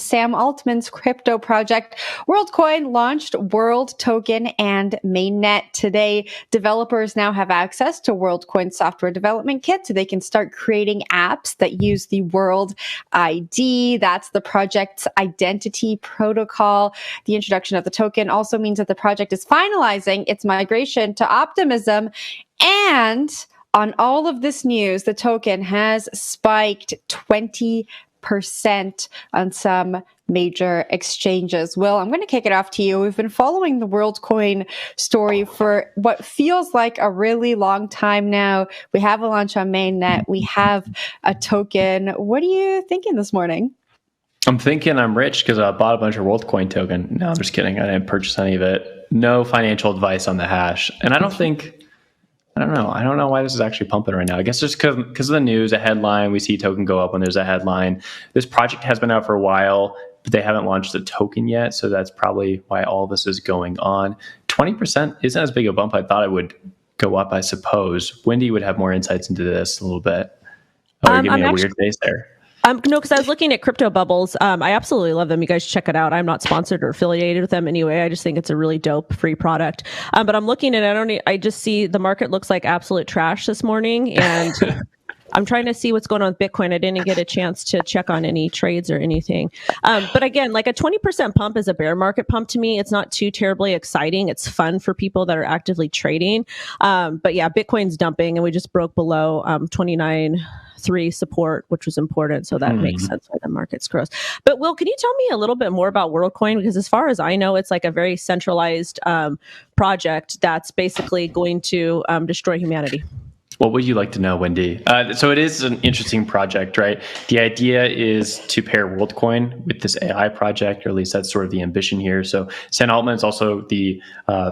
Sam Altman's crypto project. Worldcoin launched World Token and Mainnet today. Developers now have access to Worldcoin software development kit, so they can start creating apps that use the World ID. That's the project's identity protocol. The introduction of the token also means that the project is finalizing its migration to Optimism. And on all of this news, the token has spiked 20% on some major exchanges. Will, I'm going to kick it off to you. We've been following the Worldcoin story for what feels like a really long time now. We have a launch on mainnet. We have a token. What are you thinking this morning? I'm thinking I'm rich because I bought a bunch of Worldcoin token. No, I'm just kidding. I didn't purchase any of it. No financial advice on the hash. And I don't know why this is actually pumping right now. I guess just because of the news, a headline, we see token go up when there's a headline. This project has been out for a while, but they haven't launched a token yet. So that's probably why all this is going on. 20% isn't as big a bump I thought it would go up, I suppose. Wendy would have more insights into this a little bit. Oh, you're giving me a weird face there. No, because I was looking at Crypto Bubbles. I absolutely love them. You guys check it out. I'm not sponsored or affiliated with them anyway. I just think it's a really dope free product. But I'm looking at it. I just see the market looks like absolute trash this morning. And I'm trying to see what's going on with Bitcoin. I didn't get a chance to check on any trades or anything. But again, like a 20% pump is a bear market pump to me. It's not too terribly exciting. It's fun for people that are actively trading. But yeah, Bitcoin's dumping and we just broke below 29.3 support, which was important. So that makes sense why the market's gross. But Will, can you tell me a little bit more about Worldcoin? Because as far as I know, it's like a very centralized project that's basically going to destroy humanity. What would you like to know, Wendy? So it is an interesting project, right? The idea is to pair Worldcoin with this AI project, or at least that's sort of the ambition here. So Sam Altman is also the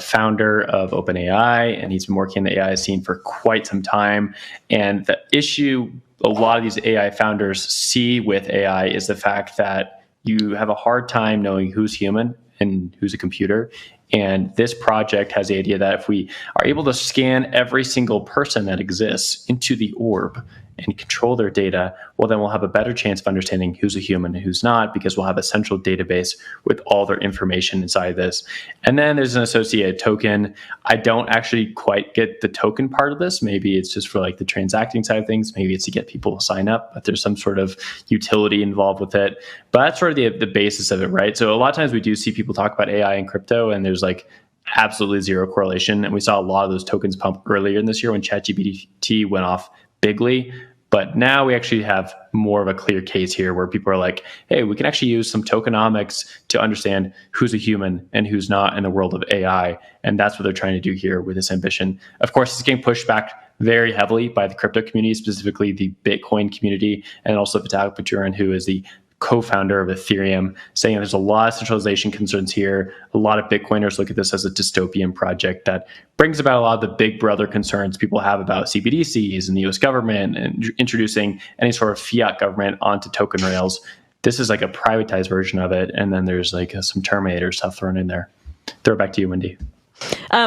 founder of OpenAI, and he's been working in the AI scene for quite some time. And the issue a lot of these AI founders see with AI is the fact that you have a hard time knowing who's human and who's a computer. And this project has the idea that if we are able to scan every single person that exists into the orb and control their data, well, then we'll have a better chance of understanding who's a human and who's not, because we'll have a central database with all their information inside this. And then there's an associated token. I don't actually quite get the token part of this. Maybe it's just for like the transacting side of things. Maybe it's to get people to sign up, but there's some sort of utility involved with it. But that's sort of the basis of it, right? So a lot of times we do see people talk about AI and crypto, and there's like absolutely zero correlation. And we saw a lot of those tokens pump earlier in this year when ChatGPT went off bigly. But now we actually have more of a clear case here where people are like, hey, we can actually use some tokenomics to understand who's a human and who's not in the world of AI. And that's what they're trying to do here with this ambition. Of course, it's getting pushed back very heavily by the crypto community, specifically the Bitcoin community, and also Vitalik Buterin, who is the co-founder of Ethereum, saying there's a lot of centralization concerns here. A lot of Bitcoiners look at this as a dystopian project that brings about a lot of the big brother concerns people have about CBDCs and the US government and introducing any sort of fiat government onto token rails. This is like a privatized version of it. And then there's like some Terminator stuff thrown in there. Throw it back to you, Wendy.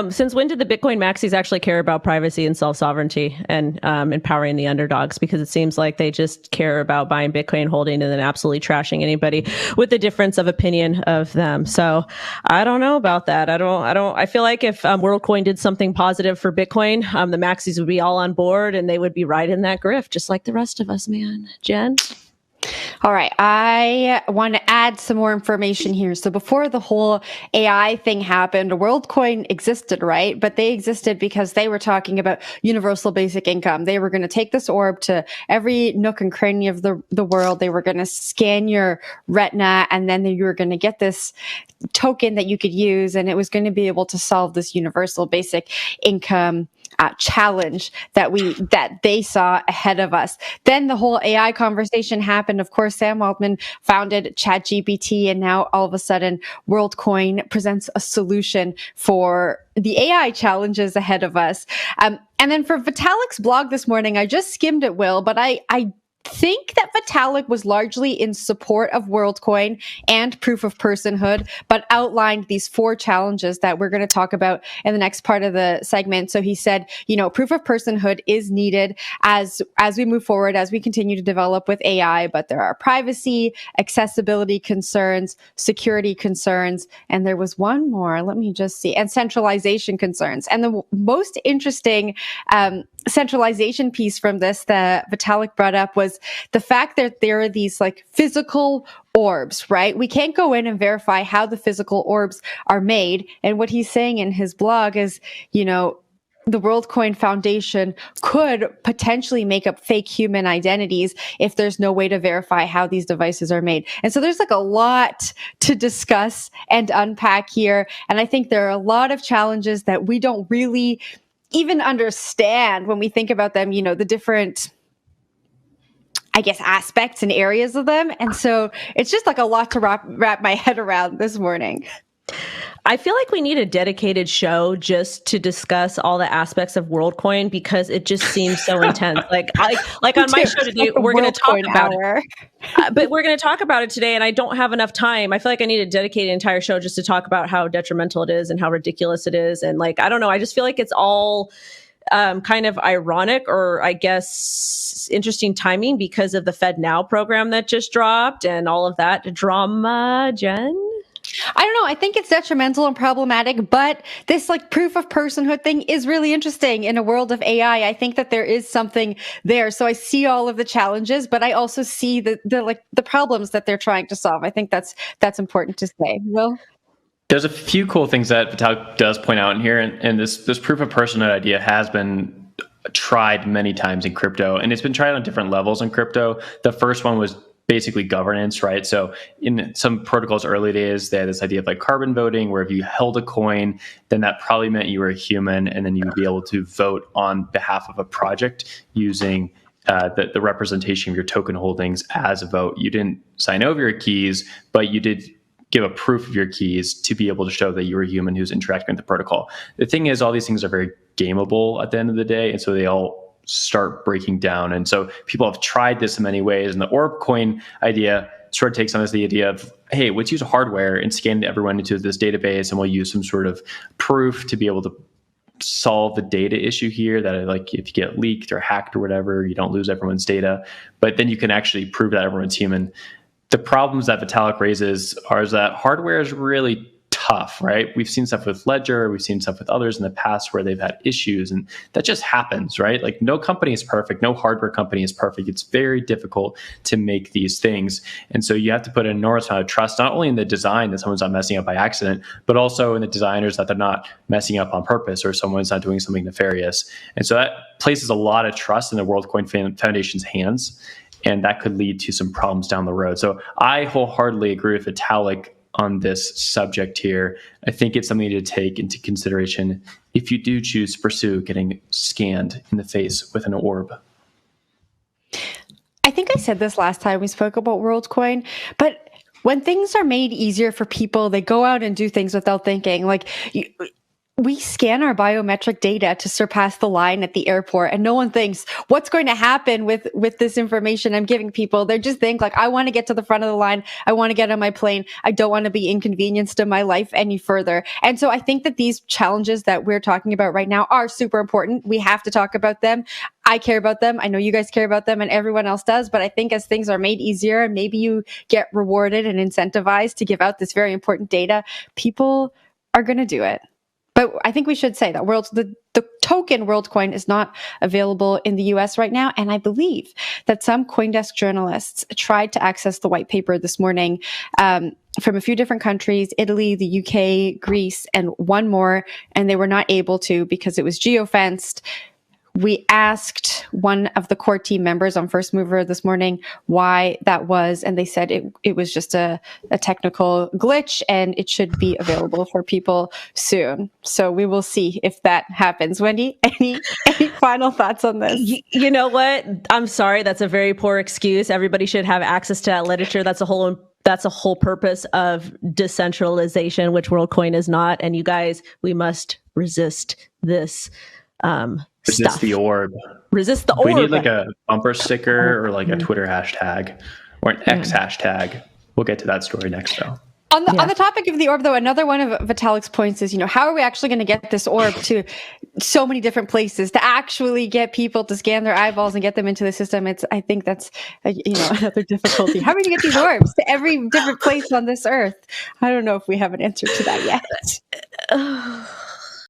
Since when did the Bitcoin maxis actually care about privacy and self-sovereignty and empowering the underdogs? Because it seems like they just care about buying Bitcoin, holding, and then absolutely trashing anybody with the difference of opinion of them. So I don't know about that. I feel like if Worldcoin did something positive for Bitcoin, the maxis would be all on board and they would be right in that grift, just like the rest of us, man. Jen? All right. I want to add some more information here. So before the whole AI thing happened, WorldCoin existed, right? But they existed because they were talking about universal basic income. They were going to take this orb to every nook and cranny of the world. They were going to scan your retina, and then you were going to get this token that you could use, and it was going to be able to solve this universal basic income challenge that they saw ahead of us. Then the whole AI conversation happened. Of course, Sam Altman founded ChatGPT, and now all of a sudden WorldCoin presents a solution for the AI challenges ahead of us. And then for Vitalik's blog this morning, I just skimmed it, Will, but I think that Vitalik was largely in support of Worldcoin and proof of personhood, but outlined these 4 challenges that we're going to talk about in the next part of the segment. So he said, proof of personhood is needed as we move forward, as we continue to develop with AI, but there are privacy, accessibility concerns, security concerns, and there was one more, let me just see, and centralization concerns. And the most interesting centralization piece from this that Vitalik brought up was the fact that there are these like physical orbs, right? We can't go in and verify how the physical orbs are made. And what he's saying in his blog is, the Worldcoin Foundation could potentially make up fake human identities if there's no way to verify how these devices are made. And so there's like a lot to discuss and unpack here. And I think there are a lot of challenges that we don't really even understand when we think about them, the different, I guess, aspects and areas of them. And so it's just like a lot to wrap my head around this morning. I feel like we need a dedicated show just to discuss all the aspects of Worldcoin because it just seems so intense. Like on my show today, we're going to talk about it. But we're going to talk about it today, and I don't have enough time. I feel like I need to dedicate an entire show just to talk about how detrimental it is and how ridiculous it is. And I don't know. I just feel like it's all kind of ironic, or I guess interesting timing because of the Fed Now program that just dropped and all of that drama, Jen. I don't know. I think it's detrimental and problematic, but this proof of personhood thing is really interesting in a world of AI. I think that there is something there. So I see all of the challenges, but I also see the problems that they're trying to solve. I think that's important to say. Will? There's a few cool things that Vitalik does point out in here, and this proof of personhood idea has been tried many times in crypto, and it's been tried on different levels in crypto. The first one was basically governance, right? So in some protocols early days, they had this idea of carbon voting, where if you held a coin, then that probably meant you were a human, and then you would be able to vote on behalf of a project using the representation of your token holdings as a vote. You didn't sign over your keys, but you did give a proof of your keys to be able to show that you were a human who's interacting with the protocol. The thing is, all these things are very gameable at the end of the day, and so they all start breaking down. And so people have tried this in many ways. And the orb coin idea sort of takes on the idea of, hey, let's use hardware and scan everyone into this database, and we'll use some sort of proof to be able to solve the data issue here, that if you get leaked or hacked or whatever, you don't lose everyone's data, but then you can actually prove that everyone's human. The problems that Vitalik raises are that hardware is really tough, right? We've seen stuff with Ledger, we've seen stuff with others in the past where they've had issues, and that just happens, right? No company is perfect, no hardware company is perfect. It's very difficult to make these things. And so you have to put an enormous amount of trust, not only in the design that someone's not messing up by accident, but also in the designers that they're not messing up on purpose, or someone's not doing something nefarious. And so that places a lot of trust in the Worldcoin Foundation's hands, and that could lead to some problems down the road. So I wholeheartedly agree with Vitalik on this subject here. I think it's something to take into consideration if you do choose to pursue getting scanned in the face with an orb. I think I said this last time we spoke about Worldcoin, but when things are made easier for people, they go out and do things without thinking. We scan our biometric data to surpass the line at the airport, and no one thinks what's going to happen with this information I'm giving people. They just think I want to get to the front of the line. I want to get on my plane. I don't want to be inconvenienced in my life any further. And so I think that these challenges that we're talking about right now are super important. We have to talk about them. I care about them. I know you guys care about them, and everyone else does. But I think as things are made easier, and maybe you get rewarded and incentivized to give out this very important data, people are going to do it. But I think we should say that the token Worldcoin is not available in the US right now. And I believe that some CoinDesk journalists tried to access the white paper this morning from a few different countries, Italy, the UK, Greece, and one more. And they were not able to because it was geofenced. We asked one of the core team members on First Mover this morning why that was, and they said it was just a technical glitch, and it should be available for people soon. So we will see if that happens. Wendy, any final thoughts on this? You know what? I'm sorry. That's a very poor excuse. Everybody should have access to that literature. That's a whole purpose of decentralization, which Worldcoin is not. And you guys, we must resist this. Resist the orb. resist the orb. We need like a bumper sticker or like a Twitter hashtag or an X hashtag. We'll get to that story next, though. On the topic of the orb, though, another one of Vitalik's points is, how are we actually going to get this orb to so many different places to actually get people to scan their eyeballs and get them into the system? I think that's, another difficulty. How are we going to get these orbs to every different place on this earth? I don't know if we have an answer to that yet.